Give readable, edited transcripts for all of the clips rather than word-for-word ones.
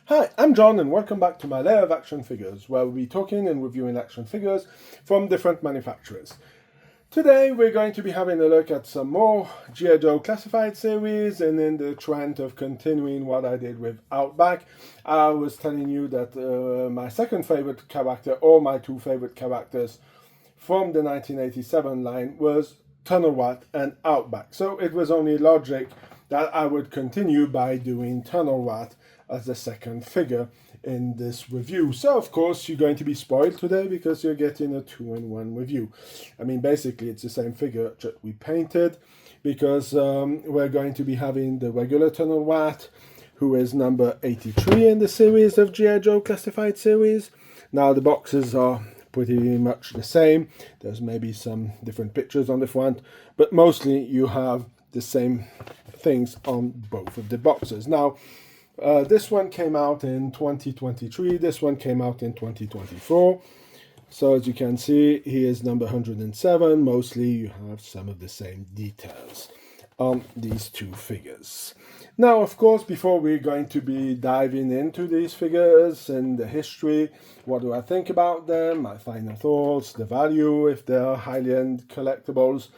Hi, I'm John and welcome back to my Lair of Action Figures, where we'll be talking and reviewing action figures from different manufacturers. Today we're going to be having a look at some more I.Joe classified series, and in the trend of continuing what I did with Outback, I was telling you that my second favorite character, or my two favorite characters from the 1987 line, was Tunnel Rat and Outback. So it was only logic that I would continue by doing Tunnel Rat as the second figure in this review. So of course you're going to be spoiled today because you're getting a 2-in-1 review. I mean, basically it's the same figure that we painted, because we're going to be having the regular Tunnel Rat, who is number 83 in the series of G.I. Joe classified series. Now the boxes are pretty much the same. There's maybe some different pictures on the front, but mostly you have the same things on both of the boxes. Now this one came out in 2023, this one came out in 2024. So as you can see, he is number 107. Mostly you have some of the same details on these two figures. Now, of course, before we're going to be diving into these figures and the history, what do I think about them, my final thoughts, the value, if they are high-end collectibles,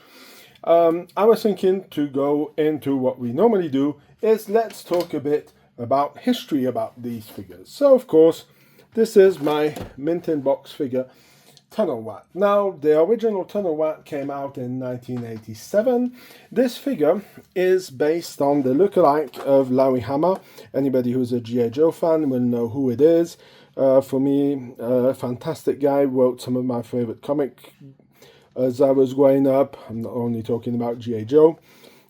I was thinking to go into what we normally do, is let's talk a bit about history about these figures. So of course this is my mint in box figure Tunnel Rat. Now the original Tunnel Rat came out in 1987. This figure is based on the lookalike of Larry Hama. Anybody who's a G.I. Joe fan will know who it is. For me, a fantastic guy, wrote some of my favorite comic as I was growing up. I'm not only talking about G.I. Joe,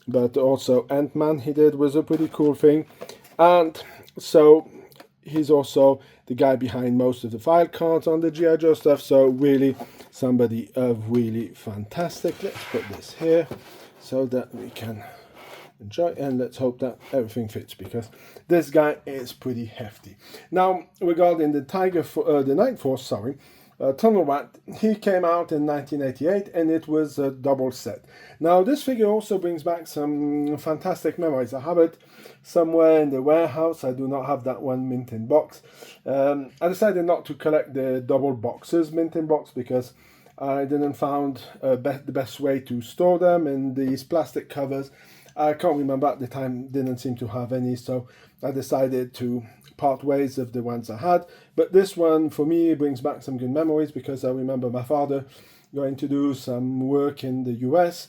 but also Ant-Man he did, was a pretty cool thing. And so he's also the guy behind most of the file cards on the G.I. Joe stuff. So really somebody of really fantastic. Let's put this here so that we can enjoy, and let's hope that everything fits, because this guy is pretty hefty. Now regarding the Night Force, Tunnel Rat, he came out in 1988 and it was a double set. Now this figure also brings back some fantastic memories. I have it somewhere in the warehouse. I do not have that one mint in box. I decided not to collect the double boxes mint in box because I didn't find the best way to store them, and these plastic covers, I can't remember at the time, didn't seem to have any, so I decided to part ways of the ones I had. But this one for me brings back some good memories, because I remember my father going to do some work in the US,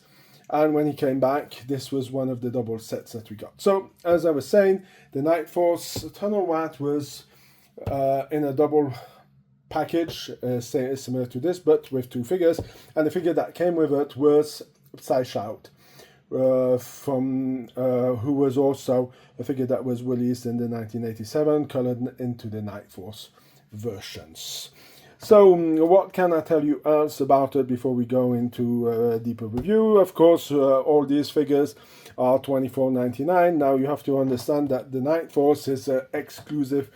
and when he came back this was one of the double sets that we got. So as I was saying, the Night Force Tunnel Rat was in a double package, similar to this but with two figures, and the figure that came with it was Shout, who was also a figure that was released in the 1987, colored into the Night Force versions. So what can I tell you else about it before we go into a deeper review? Of course, all these figures are $24.99. Now you have to understand that the Night Force is exclusive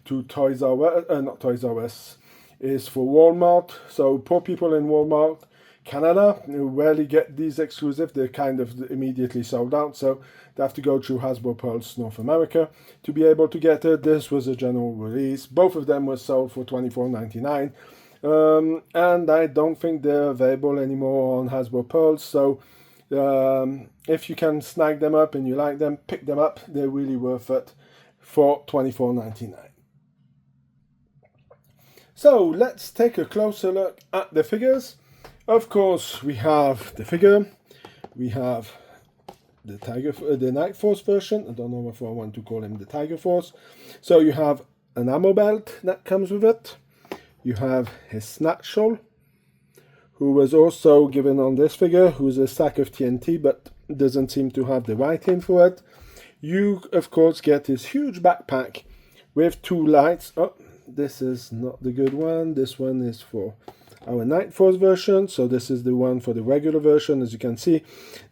to Toys R Us, not Toys R Us, is for Walmart. So poor people in Walmart Canada rarely get these exclusive. They're kind of immediately sold out, so they have to go through Hasbro Pulse North America to be able to get it. This was a general release. Both of them were sold for $24.99, and I don't think they're available anymore on Hasbro Pulse. So if you can snag them up and you like them, pick them up. They're really worth it for $24.99. So let's take a closer look at the figures. Of course, we have the figure, we have the Night Force version. I don't know if I want to call him the Tiger Force. So you have an ammo belt that comes with it. You have his Snatchel, who was also given on this figure, who's a sack of TNT but doesn't seem to have the writing for it. You, of course, get his huge backpack with two lights. Oh, this is not the good one. This one is for our Night Force version, so this is the one for the regular version. As you can see,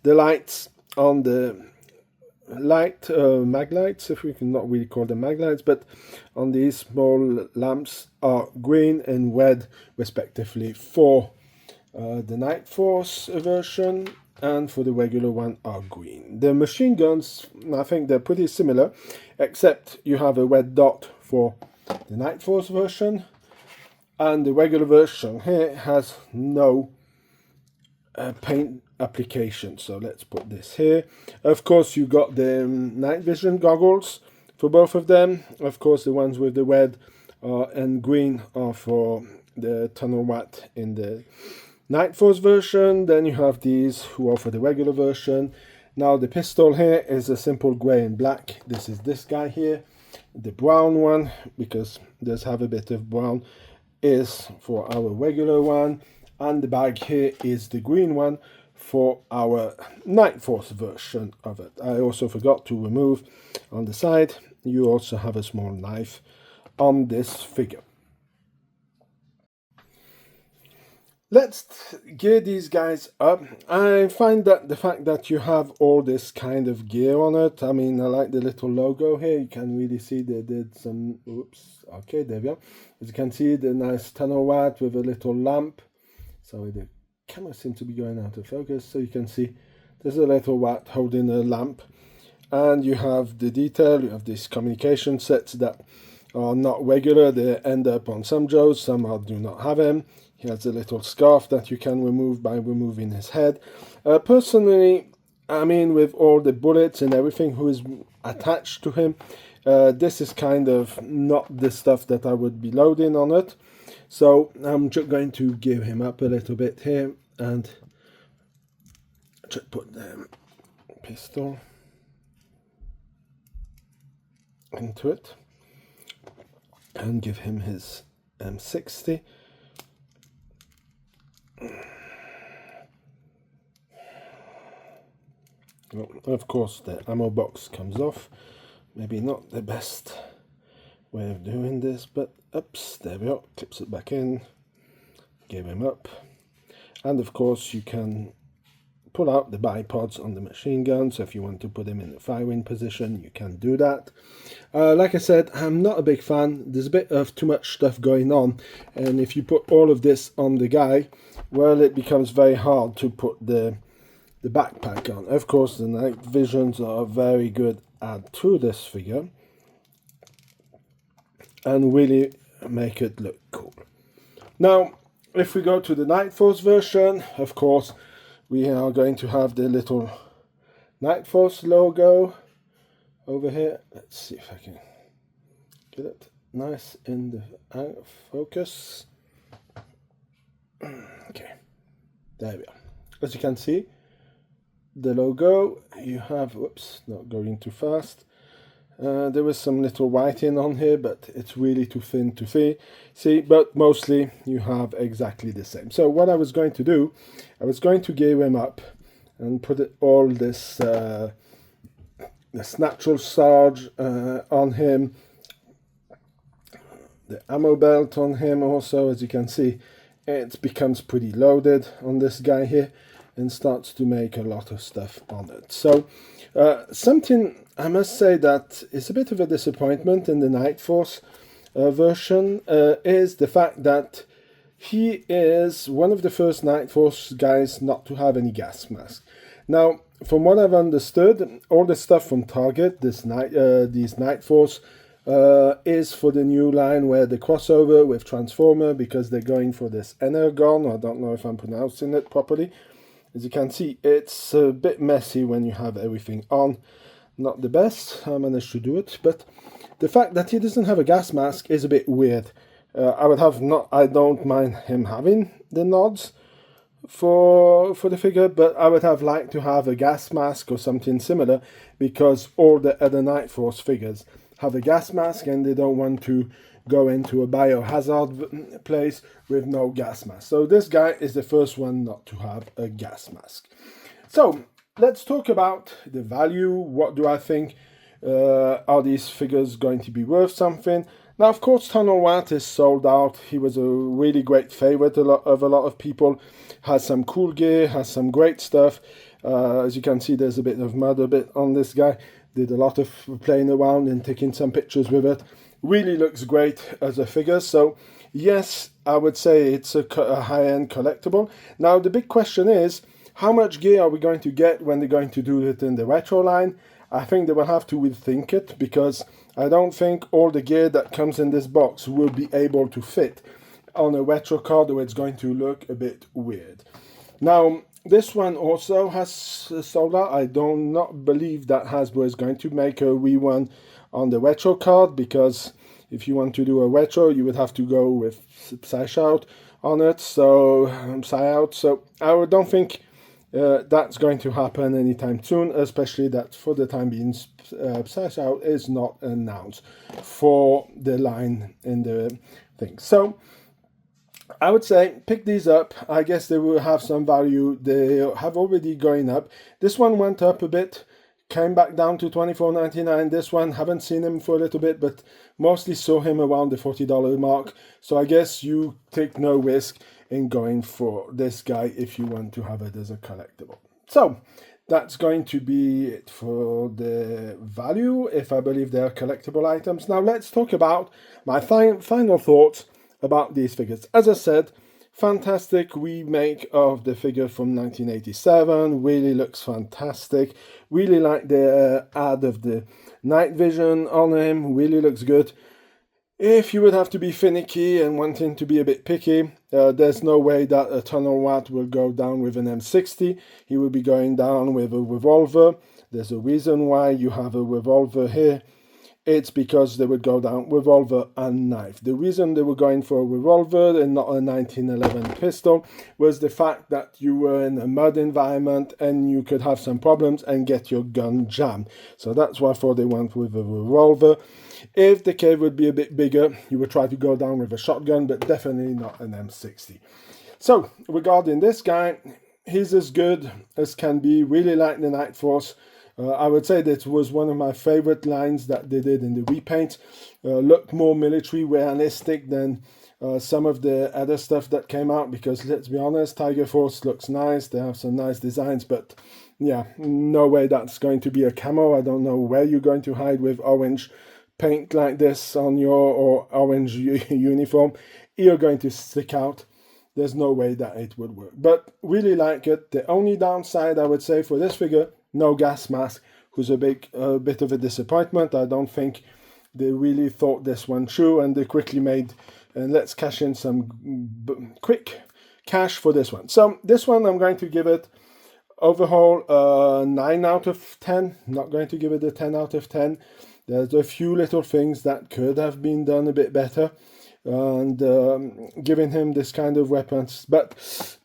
the lights on the mag lights, if we can not really call them mag lights, but on these small lamps are green and red respectively for the Night Force version, and for the regular one are green. The machine guns, I think they're pretty similar, except you have a red dot for the Night Force version, and the regular version here has no paint application. So let's put this here. Of course, you got the night vision goggles for both of them. Of course, the ones with the red and green are for the tunnel watt in the Night Force version. Then you have these who are for the regular version. Now the pistol here is a simple grey and black. This is this guy here. The brown one, because it does have a bit of brown, is for our regular one. And the bag here is the green one for our Night Force version of it. I also forgot to remove on the side, you also have a small knife on this figure. Let's gear these guys up. I find that the fact that you have all this kind of gear on it, I mean, I like the little logo here. You can really see they did some, oops, okay, there we go. As you can see, the nice tunnel watt with a little lamp. Sorry, the camera seems to be going out of focus. So you can see there's a little watt holding a lamp. And you have the detail, you have these communication sets that are not regular. They end up on some Joes, some do not have them. He has a little scarf that you can remove by removing his head. Personally, I mean, with all the bullets and everything who is attached to him, this is kind of not the stuff that I would be loading on it. So I'm just going to gear him up a little bit here and just put the pistol into it and give him his M60. Well, of course, the ammo box comes off. Maybe not the best way of doing this, but oops, there we go. Clips it back in, give him up. And of course, you can pull out the bipods on the machine gun, so if you want to put him in a firing position, you can do that. Like I said, I'm not a big fan. There's a bit of too much stuff going on, and if you put all of this on the guy, well, it becomes very hard to put the backpack on. Of course, the night visions are a very good add to this figure and really make it look cool. Now, if we go to the Night Force version, of course, we are going to have the little Night Force logo over here. Let's see if I can get it nice in the focus. Okay, there we are. As you can see, the logo, you have, whoops, not going too fast. There was some little whiting on here, but it's really too thin to see, but mostly you have exactly the same. So what I was going to do, I was going to gear him up and put all this natural sarge on him, the ammo belt on him also. As you can see, it becomes pretty loaded on this guy here and starts to make a lot of stuff on it. So something I must say that is a bit of a disappointment in the Night Force version is the fact that he is one of the first Night Force guys not to have any gas mask. Now, from what I've understood, all the stuff from Target, these Night Force, is for the new line where the crossover with Transformer, because they're going for this Energon. I don't know if I'm pronouncing it properly. As you can see, it's a bit messy when you have everything on. Not the best, I managed to do it, but the fact that he doesn't have a gas mask is a bit weird. I don't mind him having the nods for the figure, but I would have liked to have a gas mask or something similar, because all the other Night Force figures have a gas mask and they don't want to go into a biohazard place with no gas mask. So this guy is the first one not to have a gas mask. So let's talk about the value. What do I think? Are these figures going to be worth something? Now, of course, Tunnel Watt is sold out. He was a really great favorite of a lot of people. Has some cool gear, has some great stuff. As you can see, there's a bit of mud on this guy. Did a lot of playing around and taking some pictures with it. Really looks great as a figure. So yes, I would say it's a high-end collectible. Now, the big question is, how much gear are we going to get when they're going to do it in the retro line? I think they will have to rethink it, because I don't think all the gear that comes in this box will be able to fit on a retro card, or it's going to look a bit weird. Now, this one also has solar. I do not believe that Hasbro is going to make a rerun on the retro card, because if you want to do a retro, you would have to go with Psy Out on it, so Psy Out. So I don't think that's going to happen anytime soon, especially that for the time being, Psy Out is not announced for the line in the thing. So I would say pick these up. I guess they will have some value. They have already going up. This one went up a bit, came back down to $24.99. This one, haven't seen him for a little bit, but mostly saw him around the $40 mark. So I guess you take no risk in going for this guy if you want to have it as a collectible. So that's going to be it for the value, if I believe they are collectible items. Now let's talk about my final thoughts about these figures. As I said, fantastic remake of the figure from 1987. Really looks fantastic. Really like the add of the night vision on him. Really looks good. If you would have to be finicky and wanting to be a bit picky, there's no way that a Tunnel Rat will go down with an M60. He will be going down with a revolver. There's a reason why you have a revolver here. It's because they would go down revolver and knife. The reason they were going for a revolver and not a 1911 pistol was the fact that you were in a mud environment and you could have some problems and get your gun jammed. So that's why they went with a revolver. If the cave would be a bit bigger, you would try to go down with a shotgun, but definitely not an M60. So regarding this guy, he's as good as can be. Really like the Night Force. I would say that was one of my favorite lines that they did in the repaint. Looked more military realistic than some of the other stuff that came out, because let's be honest, Tiger Force looks nice. They have some nice designs, but yeah, no way that's going to be a camo. I don't know where you're going to hide with orange paint like this on your or orange uniform. You're going to stick out. There's no way that it would work, but really like it. The only downside I would say for this figure, no gas mask, who's a bit of a disappointment. I don't think they really thought this one through, and they quickly made, and let's cash in some quick cash for this one. So this one I'm going to give it overall 9 out of 10. Not going to give it a 10 out of 10. There's a few little things that could have been done a bit better, and giving him this kind of weapons, but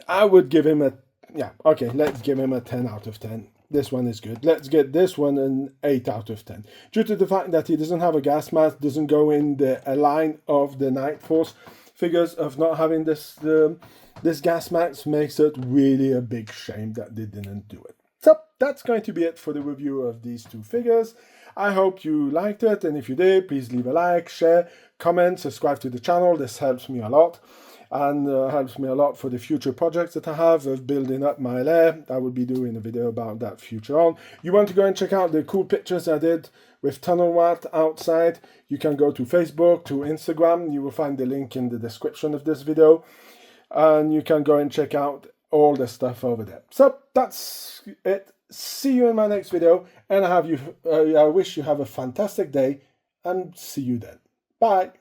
I would give him a, yeah, okay, let's give him a 10 out of 10. This one is good. Let's get this one an 8 out of 10. Due to the fact that he doesn't have a gas mask, doesn't go in the line of the Night Force figures of not having this gas mask, makes it really a big shame that they didn't do it. So that's going to be it for the review of these two figures. I hope you liked it, and if you did, please leave a like, share, comment, subscribe to the channel. This helps me a lot, and helps me a lot for the future projects that I have of building up my lair. I will be doing a video about that future on. You want to go and check out the cool pictures I did with Tunnel Rat outside, you can go to Facebook, to Instagram. You will find the link in the description of this video, and you can go and check out all the stuff over there. So that's it. See you in my next video, and I wish you have a fantastic day, and see you then. Bye.